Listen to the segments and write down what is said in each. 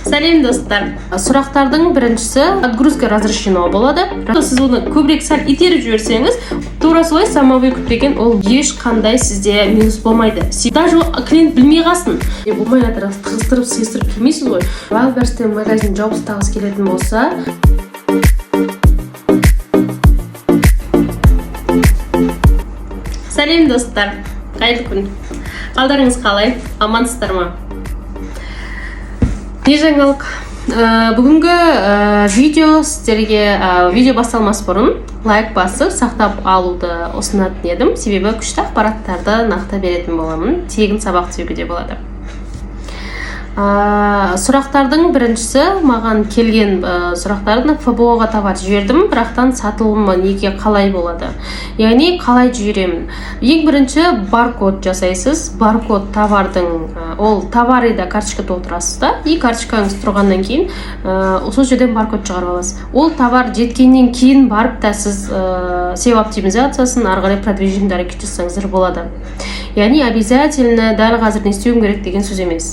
Сәлем достар. Сұрақтардың біріншісі отгрузка разрешено болады. Сіз оны көбірек сәл итеріп жіберсеңіз, тура солай самовыкуп деген ол ешқандай сізде минус болмайды. Даже клиент білмей қалсын. Болмай жатыр, тығыстырып, сыйыстырып келмейсіз ғой. Wildberries магазин жауып тағыз келетін болса, сәлем достар. Қайырлы күн. Қалдарыңыз қалай? Амансыздар ма? Не жаңалық? Бүгінгі видео сіздерге видео басталмас бұрын лайк басып сақтап алуды ұсынатын едім. Себебі күшті ақпараттарды нақты беретін боламын. Тегін сабақ түзуге де болады. Сұрақтардың біріншісі маған келген сұрақтарын ФБО-ға товар жібердім, бірақтан сатылымы неге қалай болады? Яғни қалай жіберемін? Ең бірінші баркод жасайсыз. Баркод товардың, ол товарыда карточка толтырасыз да, и карточкаңыз тұрғаннан кейін сол жерден баркод шығарып аласыз. Ол товар жеткеннен кейін барып та сіз SEO оптимизациясын ары қарай продвижение әрекет жасаңыздар болады. Яғни обязательно дәл қазір не істеуім керек деген сөз емес.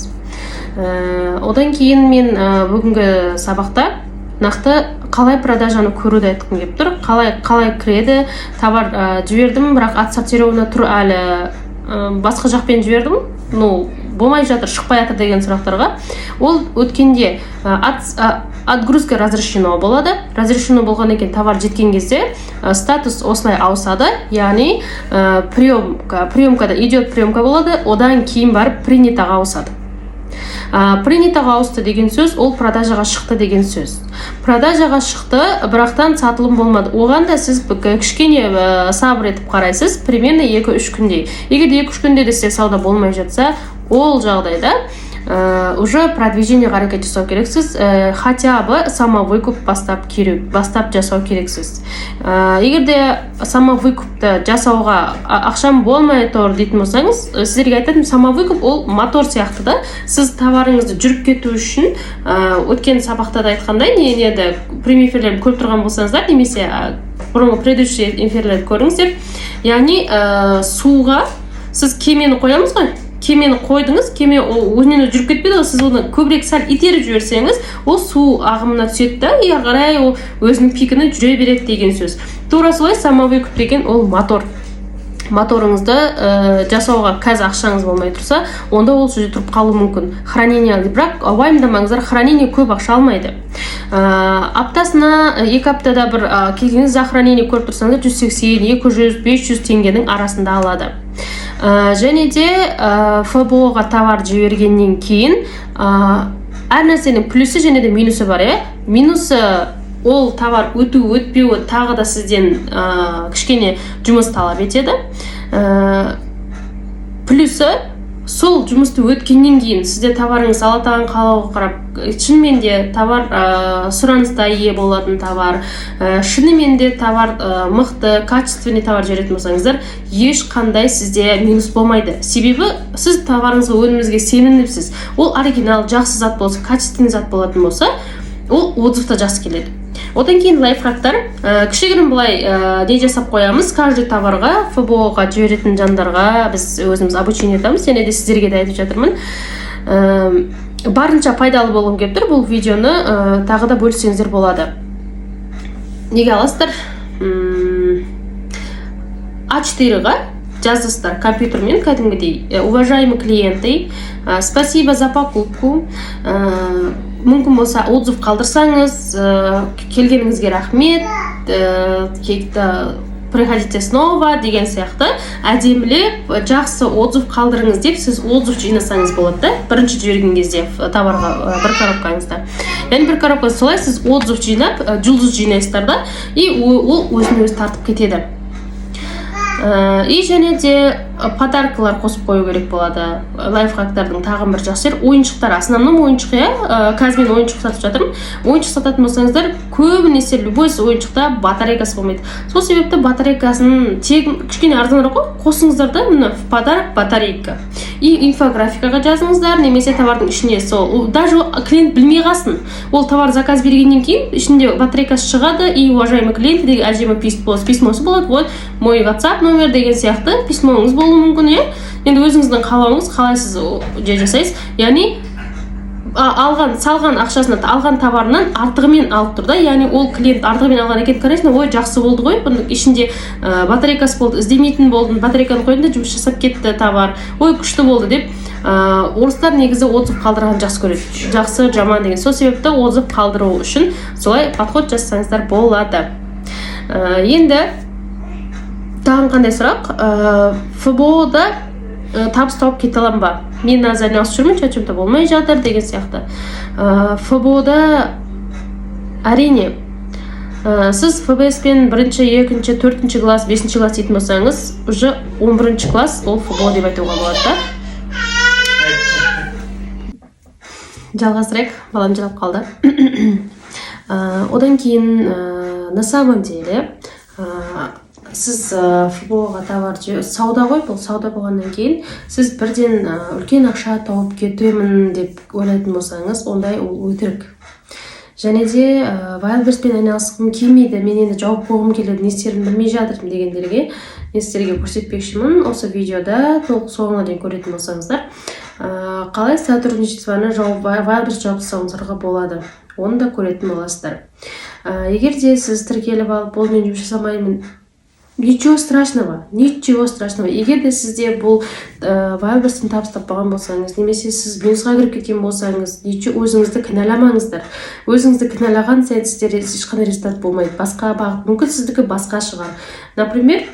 Одан кейін мен бүгінгі сабақта нақты қалай продажаны көруді айтқым келіп тұр. Қалай кіреді, товар жібердім, бірақ отсортировано тұр әлі басқа жақпен жібердім. Болмай жатыр, шықпай жатыр деген сұрақтарға. Ол өткенде отгрузка разрешено болады. Разрешено болған екен товар жеткен кезде статус осылай ауысады. Яғни приемкада идет приемка болады, одан кейін барып принятаға ауысады. Принятаға ауысты деген сөз, ол продажаға шықты деген сөз. Продажаға шықты, бірақтан сатылым болмады. Оған да сіз кішкене сабыр етіп қарайсыз, примерно 2-3 күнде. Егер 2-3 күнде де сізде сауда болмай жатса, ол жағдайда уже продвижение әрекет жасау керексіз, хотя бы самовыкуп бастап жасау керексіз. Егер де самовыкупты жасауға ақшам болмай тұр дейтін болсаңыз, сіздерге айтатын самовыкуп ол мотор сияқты да. Сіз товарыңызды жүріп кету үшін өткен сабақта да айтқандай, прямой эфирлерін көріп тұрған болсаңыздар, немесе бұрынғы предыдущий эфирлерді көріңіздер. Яғни суға сіз кемені қоямыз ғой. Кемені қойдыңыз, кеме өзінен жүріп кетпейді, сіз оны көбірек сәл итеріп жіберсеңіз, ол су ағымына түседі да, ары қарай ол өзінің пикіне жүре береді деген сөз. Тура солай самовыкуп деген ол мотор. Моторыңызды жасауға қазір ақшаңыз болмай тұрса, онда ол жерде тұрып қалуы мүмкін. Хранение, бірақ уайымдамаңыздар, хранение көп ақша алмайды. Аптасына 2 аптада бір келгеніңіз за хранение көріп тұрсаңыз 180, 200, 500 теңгенің арасында алады. Және де ФБО-ға товар жібергеннен кейін әр нәрсенің плюсы және де минусы бар. Минусы ол товар өтпеуі тағы да сізден кішкене жұмыс талап етеді. Плюсы сол жұмысты өткеннен кейін сізде товарыңыз алатаған қалауға қарап, шынымен де товар сұранысқа ие болатын товар, шынымен де товар мықты, качественный товар жіберетін болсаңыздар, ешқандай сізде минус болмайды. Себебі сіз товарыңызға, өніміңізге сенімдісіз. Ол оригинал, жақсы зат болса, качественный зат болатын болса, ол отзывта жақсы келеді. Одан кейін лайфхактар, кішігірім былай не жасап қоямыз, каждый товарға, ФБО-ға жіберетін жандарға біз өзіміз обучение етамыз, және де сіздерге де айтып жатырмын. Барынша пайдалы болғым келіп тұр, бұл видеоны тағы да бөліссеңіздер болады. Неге аласыздар? А4-ға жаздыңыздар компьютермен кәдімгідей: уважаемые клиенты, спасибо за покупку. Мүмкін болса отзыв қалдырсаңыз, келгеніңізге рахмет, приходите снова деген сияқты әдемілеп жақсы отзыв қалдырыңыз деп сіз отзыв жинасаңыз болады да, бірінші жіберген кезде товарға бір коробкаңызда. Яғни бір коробка солай сіз отзыв жинап, жұлдыз жинайсыздар да, и ол өзін-өзі тартып кетеді. И және де подаркалар қосып қою керек болады. Лайфхактардың тағы бір жақсы жер ойыншықтар. Основном ойыншық, қазір мен ойыншық сатып жатырмын. Ойыншық сататын болсаңыздар, көбінесе любой ойыншықта батарейкасы болмайды. Сол себепті батарейкасын кішкене арзанырақ қосыңыздар да, мына в подарок батарейка. И инфографикаға жазыңыздар, немесе товардың ішіне сол. Даже клиент білмей қалсын. Ол товар заказ бергеннен кейін ішінде батарейкасы шығады, и уважаемый клиент деген әдемі письмосы болады. Вот мой WhatsApp номер деген сияқты письмоңыз болуы мүмкін. Енді өзіңіздің қалауыңыз, қалай сіз жасайсыз. Яғни салған ақшасына алған товарынан артығымен алып тұр да, яғни ол клиент артығымен алған екен, конечно, ой жақсы болды ғой, бұның ішінде батарейкасы болды, іздемейтін болдым, батарейканы қойдым да жұмыс жасап кетті товар, ой күшті болды деп. Орыстар негізі отзыв қалдырған жақсы көреді, жақсы жаман деген. Сол себепті отзыв қалдыру үшін солай подход жасасаңыздар болады. Енді тағы қандай сұрақ? ФБО-да табыс тауып кете аламын ба? Мен аз айналысып жүрмін, чем-то болмай жатыр деген сияқты. ФБО-да әрине сіз ФБС-пен 1-ші, 2-ші, 4-ші класс, 5-ші класс дейтін болсаңыз, уже 11-ші класс ол ФБО деп айтуға болады да. Жалғастырайық, балам жылап қалды. Одан кейін на самом деле сіз ФБО-ға товар сауда ғой, бұл сауда болғаннан кейін сіз бірден үлкен ақша тауып кетемін деп ойлайтын болсаңыз, ондай ол өтірік. Және де Wildberries-пен айналысқым келмейді, мен енді жауап қойғым келеді, не істерімді білмей жатырмын дегендерге мен сіздерге көрсетпекшімін. Осы видеода толық соңына дейін көретін болсаңыздар, қалай сотрудничествоны Wildberries жауап жасауыңыздарға болады, оны да көретін боласыздар. Егер де сіз тіркеліп алып, ол мен жұмыс жасамаймын, ничего страшного. Егер де сізде бұл Wildberries-тен табыс таппаған болсаңыз, немесе сіз минусқа кіріп кеткен болсаңыз, өзіңізді кінәламаңыздар. Өзіңізді кінәлаған сайын сіздерде ешқандай результат болмайды. Басқа бағыт, мүмкін сіздікі басқа шығар. Например,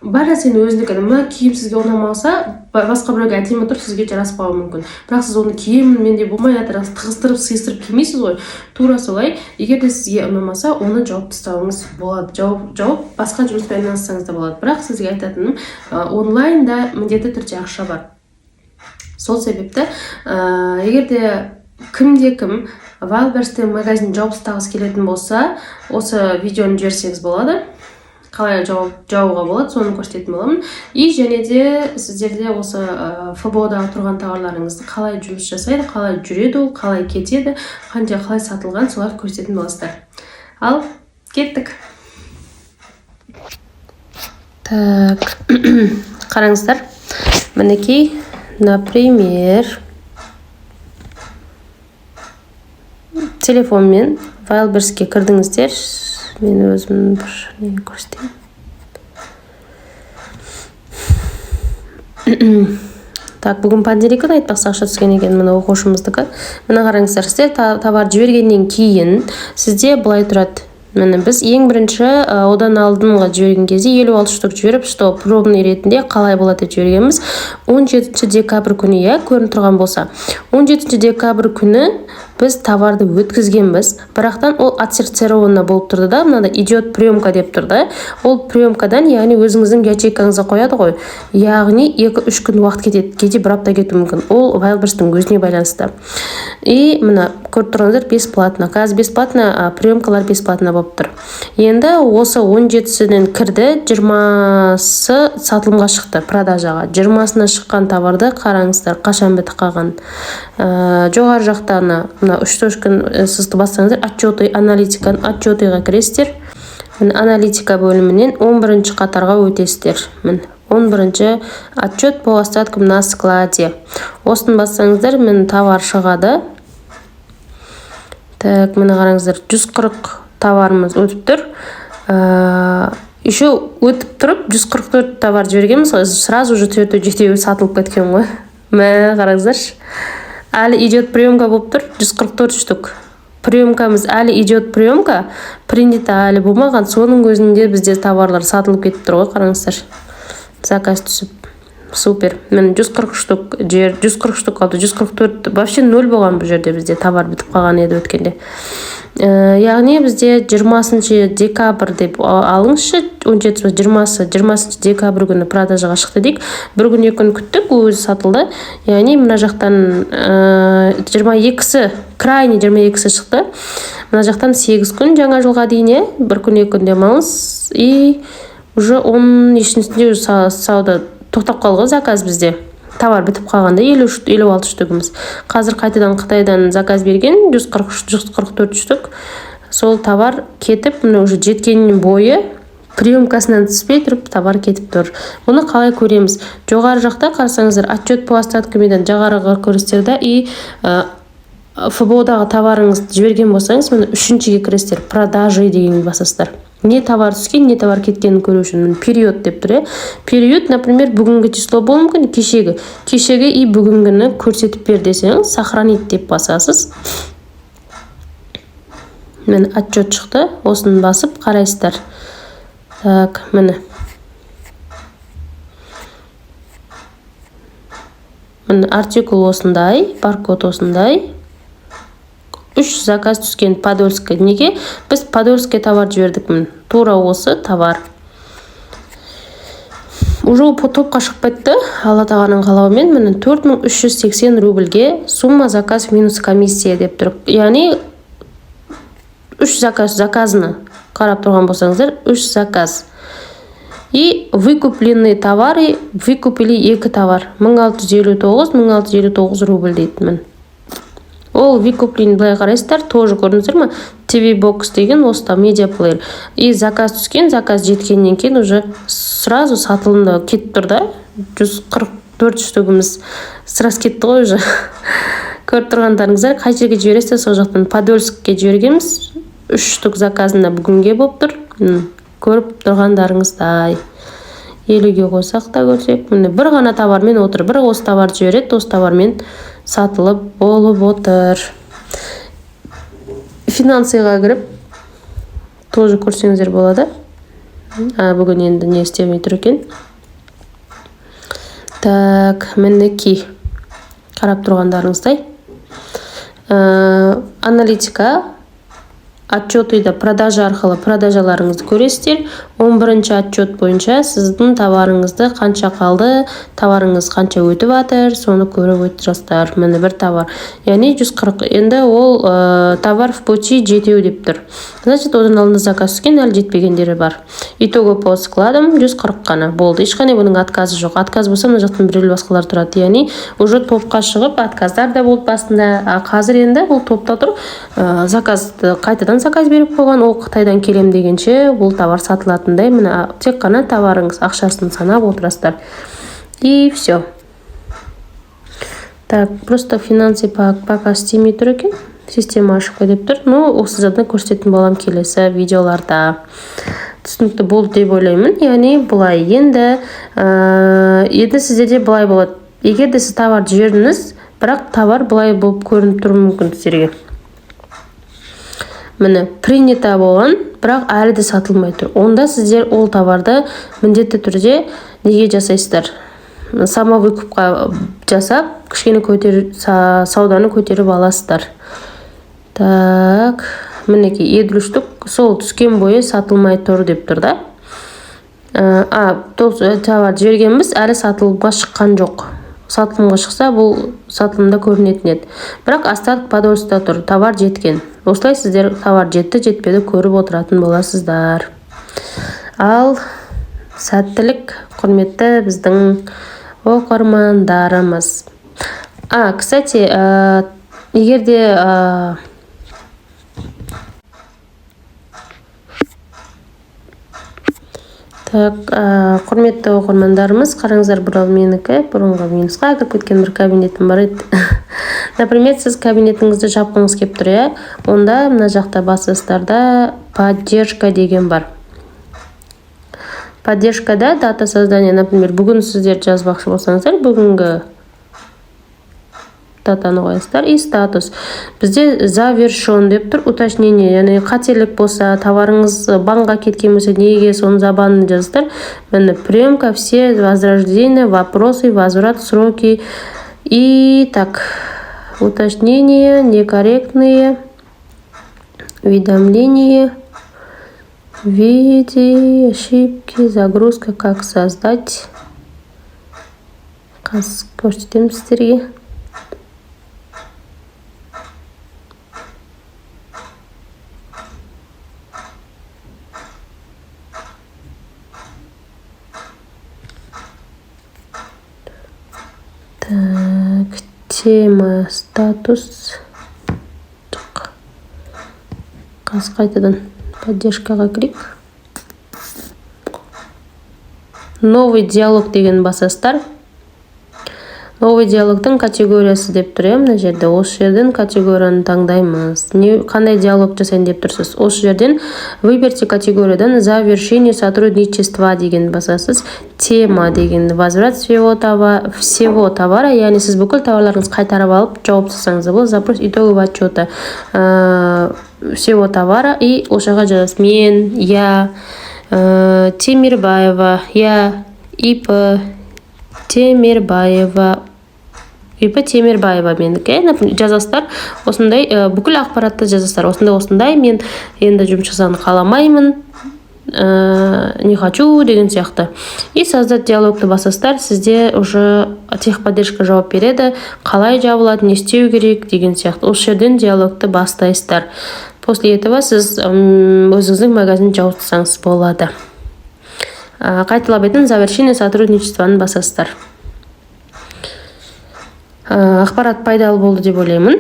бар нәрсені өзіңдікі, мына киім сізге ұнамаса, басқа біреуге әдемі тұр, сізге жараспауы мүмкін. Бірақ сіз оны киемін менде болмай жатыр, тығыстырып, сыйыстырып кимейсіз ғой. Тура солай, егер де сізге ұнамаса, оны жауып тастауыңыз болады. Жауып басқа жұмыспен айналыссаңыз да болады. Бірақ сізге айтатыным, онлайнда міндетті түрде ақша бар. Сол себепті, егер де кім Wildberries-тен магазин жауып тастағысы келетін болса, осы видеоны жіберсеңіз болады. Қалай жауға болады, соны көрсететін боламын. И және де сіздерде осы ФБО-да тұрған товарларыңызды қалай жұмыс жасайды, қалай жүреді ол, қалай кетеді, қалай сатылған, солар көрсететін боласыздар. Ал, кеттік. Так, қараңыздар. Мінекей, например, телефонмен Wildberries-ке кірдіңіздер. Мен өзім бір нені көрсетейін. Так, бүгін понедельник айтпақсы ақша түскен екен, мына оқушымыздікі. Мына қараңыздар, сіздер товар жібергеннен кейін сізде былай тұрады. Міне біз ең бірінші одан алдынға жіберген кезде 56 штук жіберіп, что пробный ретінде қалай болады деп жібергенбіз. 17 декабрь күні көрініп тұрған болса. 17 декабрь күні біз товарды өткізгенбіз, бірақтан ол отсортировано болып тұрды да, мынада идет приемка деп тұрды. Ол приемкадан, яғни өзіңіздің ячейкаңызға қояды ғой. Яғни 2-3 күн уақыт кетеді, кейде бір апта кетуі мүмкін. Ол Wildberries-тің өзіне байланысты. И мына көріп тұрғандар бесплатно. Қазір бесплатно, приемкалар бесплатно болып тұр. Енді осы 17-сінен кірді, 20-сы сатылымға шықты продажаға. 20-сына шыққан товарды қараңыздар, қашан бітіп қалған. Жоғары жақтарына 3-4 күн сіз бастаңыздар, отчеты, аналитиканы, отчетыға кіресіздер. Аналитика бөлімінен 11-ші қатарға өтесіздер. 11-ші отчет по остаткам на складе. Осыны бастаңыздар, товар шығады. Так, мені қараңыздар, 140 товарымыз өтіп тұр. Еще өтіп тұрып, 144 товар жібергенміз, сразу уже 4-7 сатылып кеткен ғой. Мені қараңыздар. Әлі идет приемка болып тұр, 144 штук. Приемкамыз әлі идет приемка, принята әлі болмаған, соның өзінде бізде товарлар сатылып кетіп тұр ғой, қараңыздар. Заказ түсіп. Супер. Мен 140 штук, 140 штук қалды, 144, вообще 0 болған бұл жерде бізде товар бітіп қалған еді өткенде. Яғни бізде 20 декабрь деп алыңызшы, 20 декабрь күні продажаға шықты дейік. Бір күн 2 күн күттік, өзі сатылды. Яғни мына жақтан 22-сі, крайне 22-сі шықты. Мына жақтан 8 күн жаңа жылға дейін, бір күн 2 күн демалыңыз. И уже 10-шісінде сауда тоқтап қалғы заказ бізде. Товар бітіп қалғанда 56 штугымыз. Қазір қайтадан Қытайдан заказ берген 144 штук. Сол товар кетіп, уже жеткеннің бойы приемкасынан түспей тұрып, товар кетіп тұр. Бұны қалай көреміз? Жоғары жақта қарасаңыздар, отчет по остаткамидан жоғарыға көресіздер да, и ФБО-дағы товарыңызды жіберген болсаңыз, міне үшіншіге кіресіздер, продажи деген басасыздар. Не товар түскен, не товар кеткенін көру үшін период деп тұр. Период, например, бүгінгі число болуы мүмкін, кешегі и бүгінгіні көрсетіп бер десеңіз, сохранить деп басасыз. Міне отчет шықты, осыны басып қарайсыздар. Так, міне. Міне артикул осындай, баркод осындай. 3 заказ түскен Подольскке. Неге? Біз Подольскке товар жібердік. Тура осы товар. Уже топқа шығып кетті. Алла тағаланың қалауымен міне 4380 рубльге сумма заказ минус комиссия деп тұр. Яғни 3 заказны қарап тұрған болсаңыздар, 3 заказ. И выкупленные товары, выкупили 2 товар. 1659 рубль дейтін. Ол выкуплен былай қарайсыздар, тоже көрдіңіздер ма? TV Box деген оста медиаплеер. И заказ түскен, заказ жеткеннен кейін уже сразу сатылымда кетіп тұр да. 144 штугіміз сразу кетті ғой уже. Көріп тұрғандарыңыздар, қай жерге жібересіздер, сол жақтан Подольскке жібергенбіз. 3 штук заказында бүгінге болып тұр. Көріп тұрғандарыңыздай. 50-ге қойсақ та көрсек, міне бір ғана товармен отыр. Бір осы товар жібереді, осы товармен сатылып болып отыр. Финансыға кіріп тоже көрсеңіздер болады. Бүгін енді не істемей тұр екен. Так, мінеки қарап тұрғандарыңыздай. Аналитика отчетыда продажа арқылы продажаларыңызды көресіздер. 11-ші отчет бойынша сіздің товарыңызды қанша қалды, товарыңыз қанша өтіп жатыр, соны көріп отырсыздар. Міне бір товар. Яғни 140. Енді ол товар в пути жетеу деп тұр. Значит, одан алдында заказ түскен, әлі жетпегендері бар. Итого по складам 140 қана болды. Ешқандай бұның отказы жоқ. Отказ болса, мына жақтан біреулі басқалар тұрады. Яғни уже топқа шығып, отказдар да болды басында. Қазір енді бұл топта тұр. Заказды қайтадан заказ беріп қойған, ол Қытайдан келем дегенше бұл товар сатылатындай. Міне тек қана товарыңыз ақшасын санап отырасыздар. И все. Так, просто финансы пока істемей тұр екен. Система ашық деп тұр. Осы задны көрсететін болам келесі видеоларда. Түсінікті болды деп ойлаймын. Яғни бұлай енді сіздерде бұлай болады. Егер де сіз товар жібердіңіз, бірақ товар бұлай болып көрініп тұруы мүмкін сіздерге. Міне принято болған, бірақ әлі де сатылмай тұр. Онда сіздер ол товарды міндетті түрде неге жасайсыздар? Самовыкупқа жасап, кішкене сауданы көтеріп аласыздар. Так, мінеки 7 штук сол түскен бойы сатылмай тұр деп тұр да. Товар жібергенбіз, әлі сатылымға шыққан жоқ. Сатылымға шықса, бұл сатылымда көрінетін еді. Бірақ остаток Подольскта тұр, товар жеткен. Осылай сіздер товар жетті, жетпеді көріп отыратын боласыздар. Ал сәттілік, құрметті біздің оқырмандарымыз. Кстати, егерде құрметті оқырмандарымыз, қараңыздар, бұрал менікі, бұрынғы минусқа кіріп кеткен бір кабинетім бар еді. Например, сіз кабинетіңізді жапқыңыз кеп тұр, онда мына жақта басыстарда поддержка деген бар. Поддержкада дата создания, например, бүгін сіздер жазбақшы болсаңыздар, бүгінгі датаны қойасыздар и статус. Бізде завершен деп тұр, уточнение, яғни қателік болса, товарыңыз банға кеткен болса, неге соны забанны жазыздар. Міне приемка, все возрождения, вопросы, возврат, сроки. И так, уточнение, некорректные, уведомления, виды, ошибки, загрузка, как создать. Көрсетемін сіздерге. Так, тема, статус. Қайтадан поддержкаға кірейік. Новый диалог деген басастар. новый диалогтың категориясы деп тұр, мына жерде. Осы жерден категорияны таңдаймыз. Қандай диалог жасайын деп тұрсыз? Осы жерден выберите категориядан завершение сотрудничества деген басасыз. Тема деген возврат всего товара, яғни сіз бүкіл товарларыңыз қайтарып алып жауап жасаңыз болады. Запрос итогового отчета всего товара и ошаға жазасыз. Мен, я, Темирбаева, я, ИП Темирбаева менікі. Жазастар, осындай бүкіл ақпаратты жазастар. Осындай мен енді жұмыс жасауды қаламаймын, не хочу деген сияқты. И создать диалогты басастар, сізде уже техподдержка жауап береді, қалай жабылады, не істеу керек деген сияқты. Осы жерден диалогты бастайсыздар. После этого сіз өзіңіздің магазин жауып жасаңыз болады. Қайталап етін завершение сотрудничествоны басасыздар. Ақпарат пайдалы болды деп ойлаймын.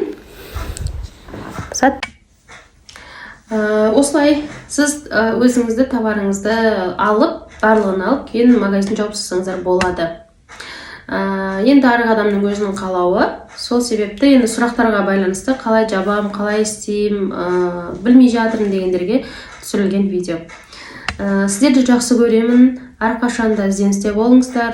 Осылай сіз өзіңізді товарыңызды алып, барлығын алып, кейін магазин жауып жасаңыздар болады. Енді арғы адамның өзінің қалауы, сол себепті енді сұрақтарға байланысты қалай жабам, қалай істейм, білмей жатырмын дегендерге түсірілген видео. Сіздерді жақсы көремін, әрқашанда ізденісте болыңыздар,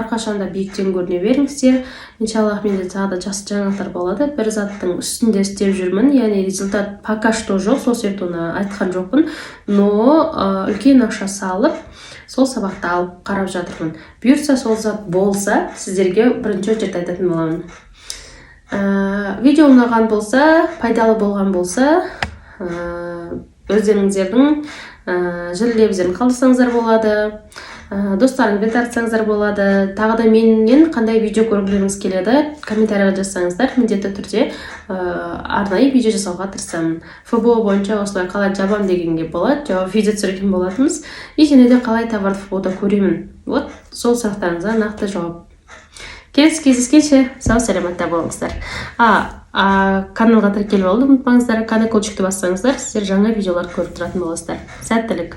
әрқашанда биіктен көріне беріңіздер. Иншаллах, менде тағы да жақсы жаңалықтар болады. Бір заттың үстінде істеп жүрмін, яғни результат пока что жоқ, сол себепті оны айтқан жоқпын, но үлкен ақша салып, сол сабақты алып қарап жатырмын. Бұйырса сол зат болса, сіздерге бірінші очередь айтатын боламын. Видео ұнаған болса, пайдалы болған болса, өздеріңіздердің жылы лебіздерін қалдырсаңыздар болады, достарыңызбен тартсаңыздар болады. Тағы да менен қандай видео көргілеріңіз келеді, комментарияға жазсаңыздар, міндетті түрде арнайы видео жасауға тырысамын. ФБО бойынша осылай қалай жабам дегенге болады, жауап видео түсірген болатынбыз. И және де қалай товарды ФБОда көремін. Вот, сол сұрақтарыңызға нақты жауап. Келесі кездескенше сау саламатта болыңыздар. Каналға тіркеліп алуды ұмытпаңыздар. Колокольчикті бассаңыздар, сіздер жаңа видеолар көріп тұратын боласыздар. Сәттілік.